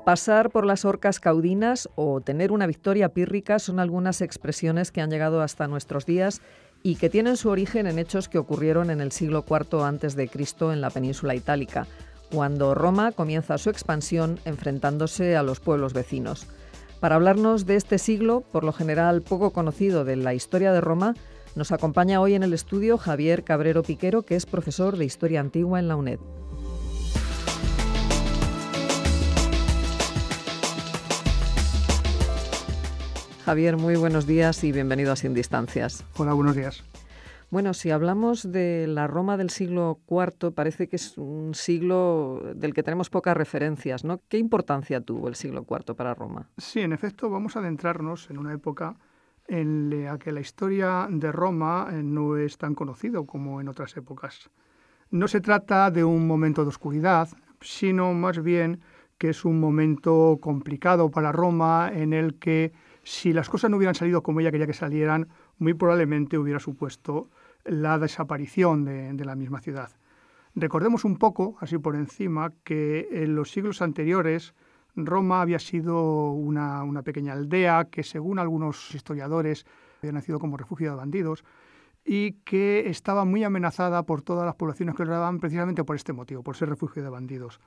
Pasar por las orcas caudinas o tener una victoria pírrica son algunas expresiones que han llegado hasta nuestros días y que tienen su origen en hechos que ocurrieron en el siglo IV a.C. en la península itálica, cuando Roma comienza su expansión enfrentándose a los pueblos vecinos. Para hablarnos de este siglo, por lo general poco conocido de la historia de Roma, nos acompaña hoy en el estudio Javier Cabrero Piquero, que es profesor de Historia Antigua en la UNED. Javier, muy buenos días y bienvenido a Sin Distancias. Hola, buenos días. Bueno, si hablamos de la Roma del siglo IV, parece que es un siglo del que tenemos pocas referencias, ¿no? ¿Qué importancia tuvo el siglo IV para Roma? Sí, en efecto, vamos a adentrarnos en una época en la que la historia de Roma no es tan conocido como en otras épocas. No se trata de un momento de oscuridad, sino más bien que es un momento complicado para Roma en el que, si las cosas no hubieran salido como ella quería que salieran, muy probablemente hubiera supuesto la desaparición de la misma ciudad. Recordemos un poco, así por encima, que en los siglos anteriores Roma había sido una pequeña aldea que, según algunos historiadores, había nacido como refugio de bandidos y que estaba muy amenazada por todas las poblaciones que lo rodeaban precisamente por este motivo, por ser refugio de bandidos.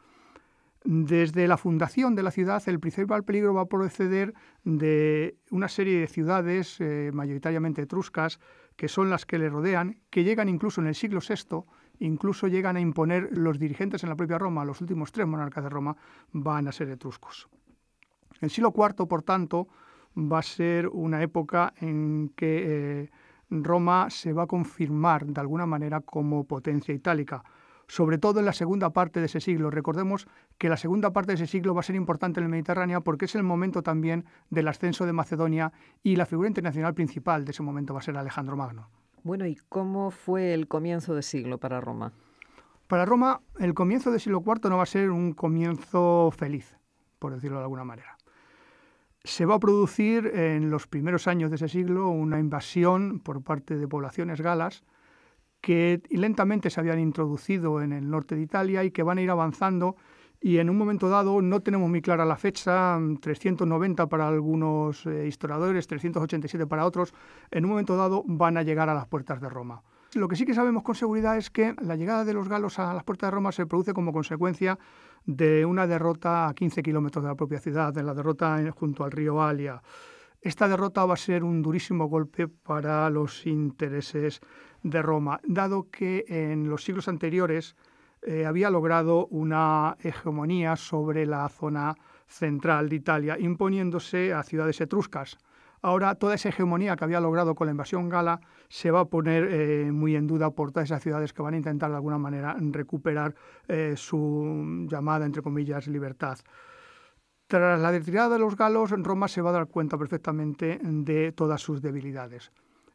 Desde la fundación de la ciudad, el principal peligro va a proceder de una serie de ciudades, mayoritariamente etruscas, que son las que le rodean, que llegan incluso en el siglo VI, incluso llegan a imponer los dirigentes en la propia Roma. Los últimos 3 monarcas de Roma van a ser etruscos. El siglo IV, por tanto, va a ser una época en que Roma se va a confirmar de alguna manera como potencia itálica, sobre todo en la segunda parte de ese siglo. Recordemos que la segunda parte de ese siglo va a ser importante en el Mediterráneo porque es el momento también del ascenso de Macedonia y la figura internacional principal de ese momento va a ser Alejandro Magno. Bueno, ¿y cómo fue el comienzo de siglo para Roma? Para Roma, el comienzo del siglo IV no va a ser un comienzo feliz, por decirlo de alguna manera. Se va a producir en los primeros años de ese siglo una invasión por parte de poblaciones galas que lentamente se habían introducido en el norte de Italia y que van a ir avanzando, y en un momento dado, no tenemos muy clara la fecha, 390 para algunos historiadores, 387 para otros, en un momento dado van a llegar a las puertas de Roma. Lo que sí que sabemos con seguridad es que la llegada de los galos a las puertas de Roma se produce como consecuencia de una derrota a 15 kilómetros de la propia ciudad, de la derrota junto al río Alia. Esta derrota va a ser un durísimo golpe para los intereses de Roma, dado que en los siglos anteriores había logrado una hegemonía sobre la zona central de Italia, imponiéndose a ciudades etruscas. Ahora toda esa hegemonía que había logrado con la invasión gala se va a poner muy en duda por todas esas ciudades que van a intentar de alguna manera recuperar su llamada, entre comillas, libertad. Tras la retirada de los galos, Roma se va a dar cuenta perfectamente de todas sus debilidades.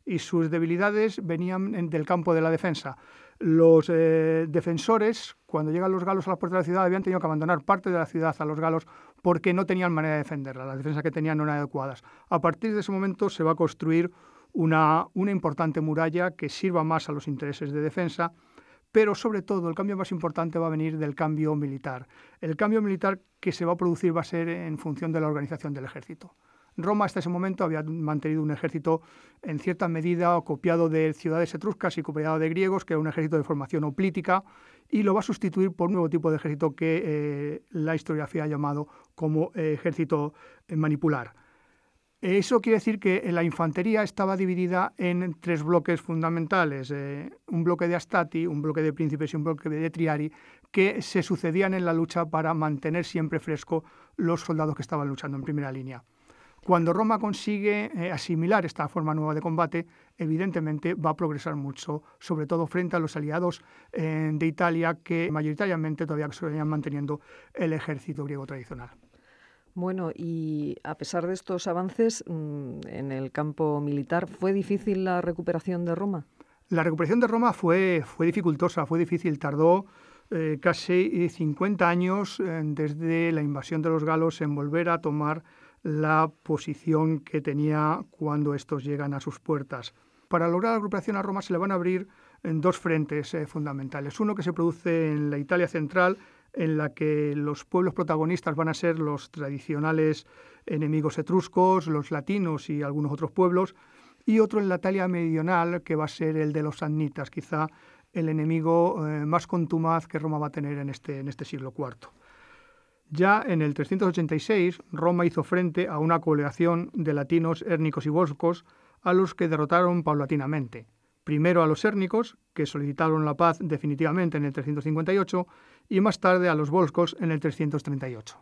Y sus debilidades venían del campo de la defensa. Los defensores, cuando llegan los galos a las puertas de la ciudad, habían tenido que abandonar parte de la ciudad a los galos porque no tenían manera de defenderla. Las defensas que tenían no eran adecuadas. A partir de ese momento se va a construir una importante muralla que sirva más a los intereses de defensa, pero sobre todo el cambio más importante va a venir del cambio militar. El cambio militar que se va a producir va a ser en función de la organización del ejército. Roma hasta ese momento había mantenido un ejército en cierta medida copiado de ciudades etruscas y copiado de griegos, que era un ejército de formación hoplítica, y lo va a sustituir por un nuevo tipo de ejército que la historiografía ha llamado como ejército manipular. Eso quiere decir que la infantería estaba dividida en 3 bloques fundamentales, un bloque de astati, un bloque de príncipes y un bloque de triari, que se sucedían en la lucha para mantener siempre fresco los soldados que estaban luchando en primera línea. Cuando Roma consigue asimilar esta forma nueva de combate, evidentemente va a progresar mucho, sobre todo frente a los aliados de Italia, que mayoritariamente todavía seguían manteniendo el ejército griego tradicional. Bueno, y a pesar de estos avances en el campo militar, ¿fue difícil la recuperación de Roma? La recuperación de Roma fue dificultosa, fue difícil, tardó casi 50 años desde la invasión de los galos en volver a tomar la posición que tenía cuando estos llegan a sus puertas. Para lograr la recuperación a Roma se le van a abrir en 2 frentes fundamentales. Uno que se produce en la Italia central, en la que los pueblos protagonistas van a ser los tradicionales enemigos etruscos, los latinos y algunos otros pueblos, y otro en la Italia meridional, que va a ser el de los samnitas, quizá el enemigo más contumaz que Roma va a tener en este siglo IV. Ya en el 386, Roma hizo frente a una coalición de latinos, hérnicos y volscos, a los que derrotaron paulatinamente. Primero a los hérnicos, que solicitaron la paz definitivamente en el 358, y más tarde a los volscos en el 338.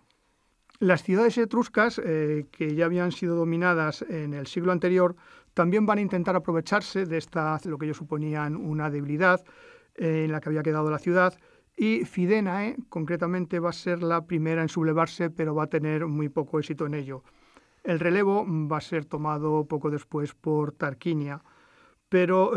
Las ciudades etruscas, que ya habían sido dominadas en el siglo anterior, también van a intentar aprovecharse de lo que ellos suponían una debilidad en la que había quedado la ciudad, y Fidenae, concretamente, va a ser la primera en sublevarse, pero va a tener muy poco éxito en ello. El relevo va a ser tomado poco después por Tarquinia, pero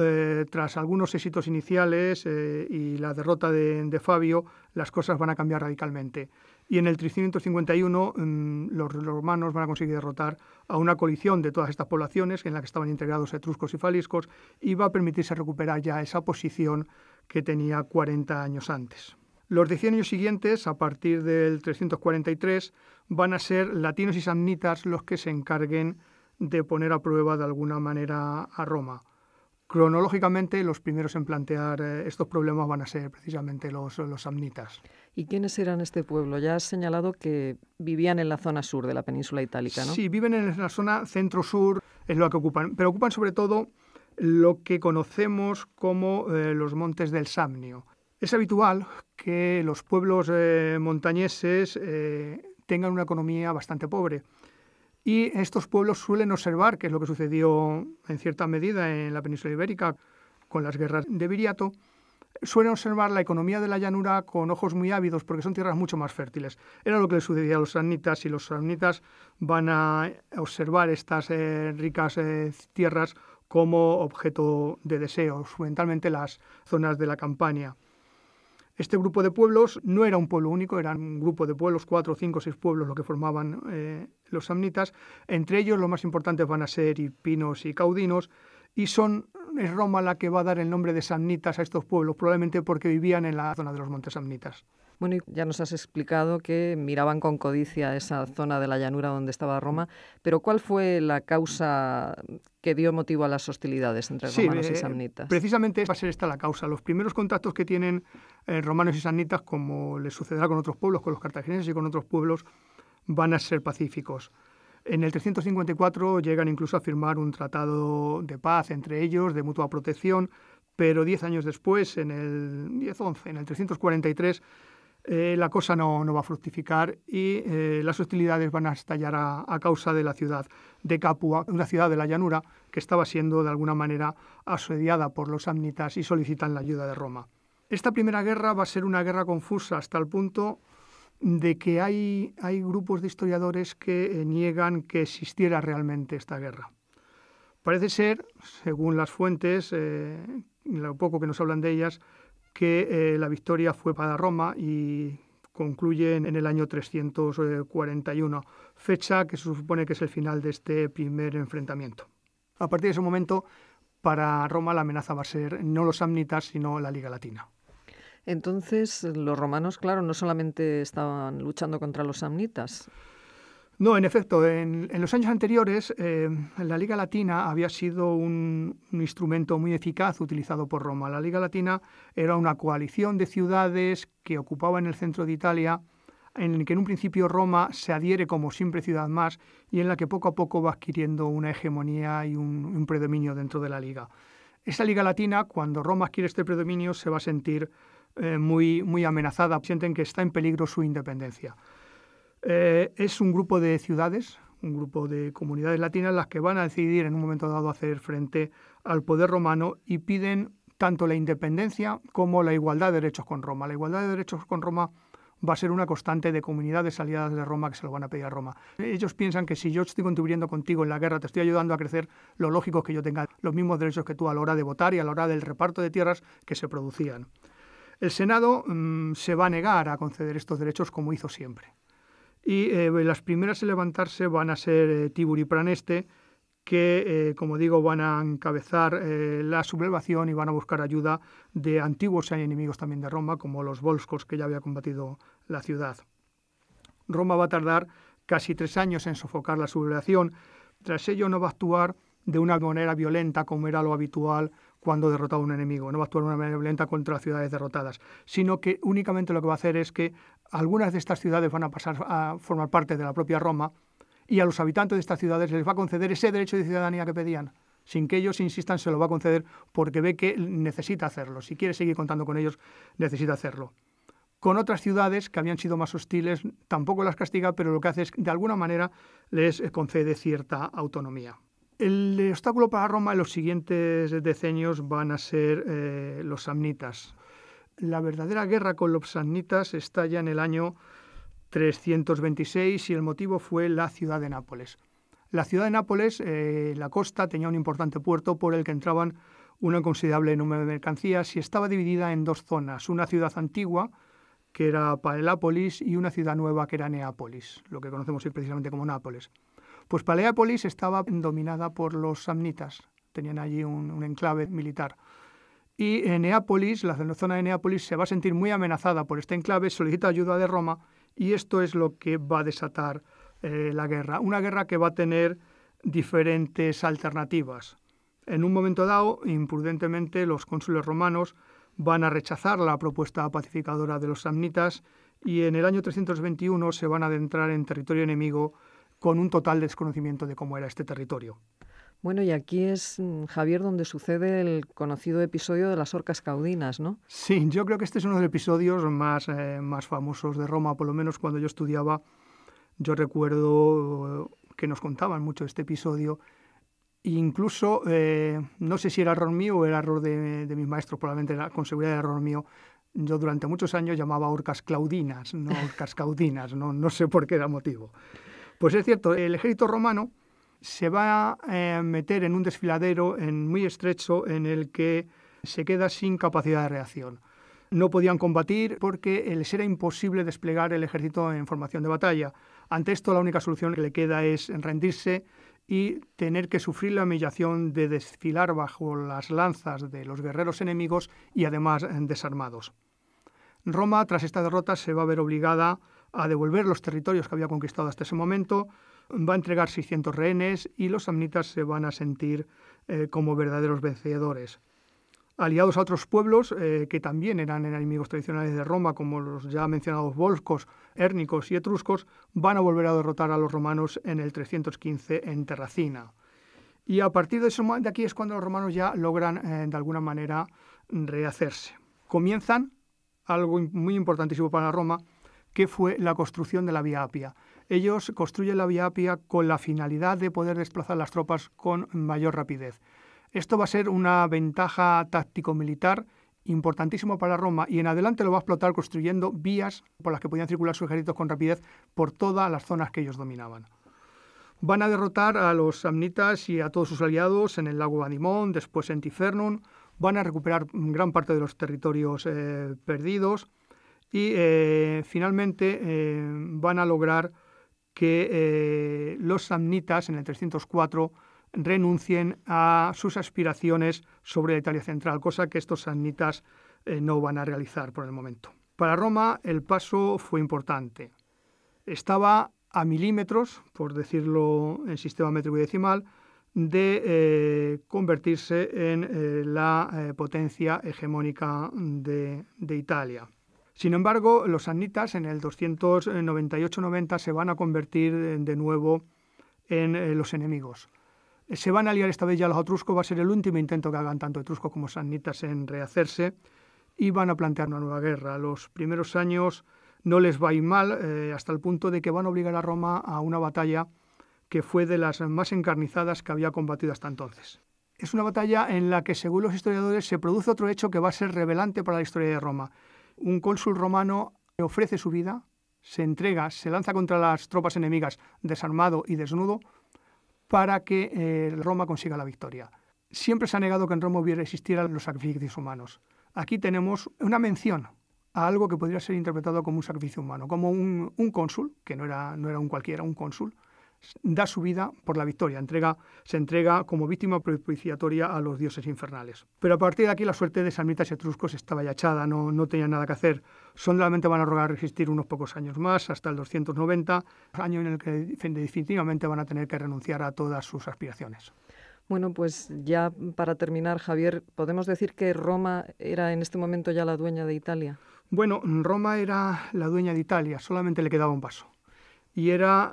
tras algunos éxitos iniciales y la derrota de Fabio, las cosas van a cambiar radicalmente. Y en el 351 los romanos van a conseguir derrotar a una coalición de todas estas poblaciones en la que estaban integrados etruscos y faliscos, y va a permitirse recuperar ya esa posición que tenía 40 años antes. Los decenios siguientes, a partir del 343, van a ser latinos y samnitas los que se encarguen de poner a prueba de alguna manera a Roma. Cronológicamente, los primeros en plantear estos problemas van a ser precisamente los samnitas. ¿Y quiénes eran este pueblo? Ya has señalado que vivían en la zona sur de la península itálica, ¿no? Sí, viven en la zona centro-sur, es lo que ocupan, pero ocupan sobre todo lo que conocemos como los montes del Samnio. Es habitual que los pueblos montañeses tengan una economía bastante pobre. Y estos pueblos suelen observar, que es lo que sucedió en cierta medida en la península ibérica con las guerras de Viriato, suelen observar la economía de la llanura con ojos muy ávidos porque son tierras mucho más fértiles. Era lo que les sucedía a los samnitas, y los samnitas van a observar estas ricas tierras como objeto de deseo, fundamentalmente las zonas de la Campania. Este grupo de pueblos no era un pueblo único, eran un grupo de pueblos, 4, 5, 6 pueblos lo que formaban los samnitas. Entre ellos los más importantes van a ser hipinos y caudinos, y es Roma la que va a dar el nombre de samnitas a estos pueblos, probablemente porque vivían en la zona de los montes samnitas. Bueno, y ya nos has explicado que miraban con codicia esa zona de la llanura donde estaba Roma, pero ¿cuál fue la causa que dio motivo a las hostilidades entre romanos y samnitas? Precisamente va a ser esta la causa. Los primeros contactos que tienen romanos y samnitas, como les sucederá con otros pueblos, con los cartagineses y con otros pueblos, van a ser pacíficos. En el 354 llegan incluso a firmar un tratado de paz entre ellos, de mutua protección, pero 10 años después, en el 343, la cosa no va a fructificar, y las hostilidades van a estallar a causa de la ciudad de Capua, una ciudad de la llanura que estaba siendo de alguna manera asediada por los samnitas y solicitan la ayuda de Roma. Esta primera guerra va a ser una guerra confusa hasta el punto de que hay grupos de historiadores que niegan que existiera realmente esta guerra. Parece ser, según las fuentes, lo poco que nos hablan de ellas, que la victoria fue para Roma y concluye en el año 341, fecha que se supone que es el final de este primer enfrentamiento. A partir de ese momento, para Roma la amenaza va a ser no los samnitas, sino la Liga Latina. Entonces, los romanos, claro, no solamente estaban luchando contra los samnitas. No, en efecto, en los años anteriores la Liga Latina había sido un instrumento muy eficaz utilizado por Roma. La Liga Latina era una coalición de ciudades que ocupaban el centro de Italia, en el que en un principio Roma se adhiere como simple ciudad más, y en la que poco a poco va adquiriendo una hegemonía y un predominio dentro de la Liga. Esa Liga Latina, cuando Roma adquiere este predominio, se va a sentir muy amenazada, sienten que está en peligro su independencia. Es un grupo de ciudades, un grupo de comunidades latinas las que van a decidir en un momento dado hacer frente al poder romano y piden tanto la independencia como la igualdad de derechos con Roma. La igualdad de derechos con Roma va a ser una constante de comunidades aliadas de Roma que se lo van a pedir a Roma. Ellos piensan que si yo estoy contribuyendo contigo en la guerra, te estoy ayudando a crecer, lo lógico es que yo tenga los mismos derechos que tú a la hora de votar y a la hora del reparto de tierras que se producían. El Senado se va a negar a conceder estos derechos como hizo siempre. Y las primeras en levantarse van a ser Tibur y Praneste, que, como digo, van a encabezar la sublevación y van a buscar ayuda de antiguos enemigos también de Roma, como los volscos que ya había combatido la ciudad. Roma va a tardar casi 3 años en sofocar la sublevación. Tras ello no va a actuar de una manera violenta como era lo habitual cuando derrotaba a un enemigo. No va a actuar de una manera violenta contra las ciudades derrotadas, sino que únicamente lo que va a hacer es que algunas de estas ciudades van a pasar a formar parte de la propia Roma y a los habitantes de estas ciudades les va a conceder ese derecho de ciudadanía que pedían. Sin que ellos insistan, se lo va a conceder porque ve que necesita hacerlo. Si quiere seguir contando con ellos, necesita hacerlo. Con otras ciudades que habían sido más hostiles, tampoco las castiga, pero lo que hace es, de alguna manera, les concede cierta autonomía. El obstáculo para Roma en los siguientes decenios van a ser los samnitas. La verdadera guerra con los samnitas estalla en el año 326 y el motivo fue la ciudad de Nápoles. La ciudad de Nápoles, la costa, tenía un importante puerto por el que entraban un considerable número de mercancías y estaba dividida en 2 zonas, una ciudad antigua, que era Paléápolis, y una ciudad nueva, que era Neápolis, lo que conocemos hoy precisamente como Nápoles. Pues Paléápolis estaba dominada por los samnitas, tenían allí un enclave militar. Y Neápolis, la zona de Neápolis, se va a sentir muy amenazada por este enclave, solicita ayuda de Roma, y esto es lo que va a desatar la guerra. Una guerra que va a tener diferentes alternativas. En un momento dado, imprudentemente, los cónsules romanos van a rechazar la propuesta pacificadora de los samnitas y en el año 321 se van a adentrar en territorio enemigo con un total desconocimiento de cómo era este territorio. Bueno, y aquí es, Javier, donde sucede el conocido episodio de las orcas caudinas, ¿no? Sí, yo creo que este es uno de los episodios más famosos de Roma, por lo menos cuando yo estudiaba. Yo recuerdo que nos contaban mucho este episodio. Incluso, no sé si era error mío o era error de mis maestros, probablemente con seguridad era error mío. Yo durante muchos años llamaba orcas claudinas, no orcas caudinas, no sé por qué era motivo. Pues es cierto, el ejército romano se va a meter en un desfiladero muy estrecho en el que se queda sin capacidad de reacción. No podían combatir porque les era imposible desplegar el ejército en formación de batalla. Ante esto, la única solución que le queda es rendirse y tener que sufrir la humillación de desfilar bajo las lanzas de los guerreros enemigos y además desarmados. Roma, tras esta derrota, se va a ver obligada a devolver los territorios que había conquistado hasta ese momento, va a entregar 600 rehenes y los samnitas se van a sentir como verdaderos vencedores. Aliados a otros pueblos que también eran enemigos tradicionales de Roma, como los ya mencionados volscos, hérnicos y etruscos, van a volver a derrotar a los romanos en el 315 en Terracina. Y a partir de aquí es cuando los romanos ya logran, de alguna manera, rehacerse. Comienzan algo muy importantísimo para Roma, que fue la construcción de la Vía Apia. Ellos construyen la Vía Apia con la finalidad de poder desplazar las tropas con mayor rapidez. Esto va a ser una ventaja táctico-militar importantísima para Roma y en adelante lo va a explotar construyendo vías por las que podían circular sus ejércitos con rapidez por todas las zonas que ellos dominaban. Van a derrotar a los samnitas y a todos sus aliados en el lago Vadimón, después en Tifernum, van a recuperar gran parte de los territorios perdidos y finalmente van a lograr que los samnitas en el 304 renuncien a sus aspiraciones sobre la Italia central, cosa que estos samnitas no van a realizar por el momento. Para Roma el paso fue importante. Estaba a milímetros, por decirlo en sistema métrico y decimal, de convertirse en la potencia hegemónica de Italia. Sin embargo, los samnitas en el 298-90 se van a convertir de nuevo en los enemigos. Se van a aliar esta vez ya los etruscos, va a ser el último intento que hagan tanto etruscos como samnitas en rehacerse y van a plantear una nueva guerra. Los primeros años no les va a ir mal, hasta el punto de que van a obligar a Roma a una batalla que fue de las más encarnizadas que había combatido hasta entonces. Es una batalla en la que, según los historiadores, se produce otro hecho que va a ser revelante para la historia de Roma. Un cónsul romano ofrece su vida, se entrega, se lanza contra las tropas enemigas desarmado y desnudo para que Roma consiga la victoria. Siempre se ha negado que en Roma existieran los sacrificios humanos. Aquí tenemos una mención a algo que podría ser interpretado como un sacrificio humano, como un cónsul, que no era un cualquiera, un cónsul, da su vida por la victoria, se entrega como víctima propiciatoria a los dioses infernales. Pero a partir de aquí la suerte de samnitas y etruscos estaba ya echada, no tenían nada que hacer. Solamente van a lograr resistir unos pocos años más, hasta el 290, año en el que definitivamente van a tener que renunciar a todas sus aspiraciones. Bueno, pues ya para terminar, Javier, ¿podemos decir que Roma era en este momento ya la dueña de Italia? Bueno, Roma era la dueña de Italia, solamente le quedaba un paso. Y era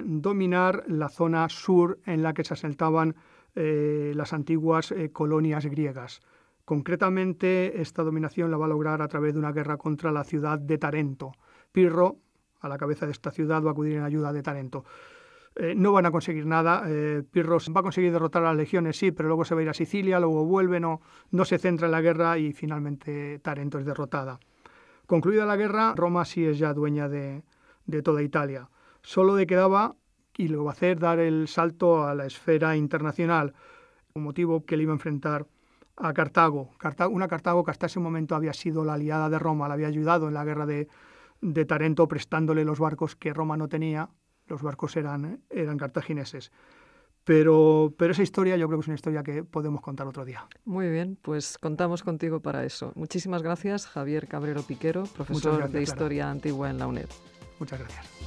dominar la zona sur en la que se asentaban las antiguas colonias griegas. Concretamente, esta dominación la va a lograr a través de una guerra contra la ciudad de Tarento. Pirro, a la cabeza de esta ciudad, va a acudir en ayuda de Tarento. No van a conseguir nada. Pirro va a conseguir derrotar a las legiones, sí, pero luego se va a ir a Sicilia, luego vuelve, no se centra en la guerra y finalmente Tarento es derrotada. Concluida la guerra, Roma sí es ya dueña de toda Italia. Solo le quedaba, y lo va a hacer, dar el salto a la esfera internacional, un motivo que le iba a enfrentar a Cartago. Una Cartago que hasta ese momento había sido la aliada de Roma, la había ayudado en la guerra de Tarento, prestándole los barcos que Roma no tenía. Los barcos eran cartagineses. Pero esa historia yo creo que es una historia que podemos contar otro día. Muy bien, pues contamos contigo para eso. Muchísimas gracias, Javier Cabrero Piquero, profesor de Historia Antigua en la UNED. Muchas gracias.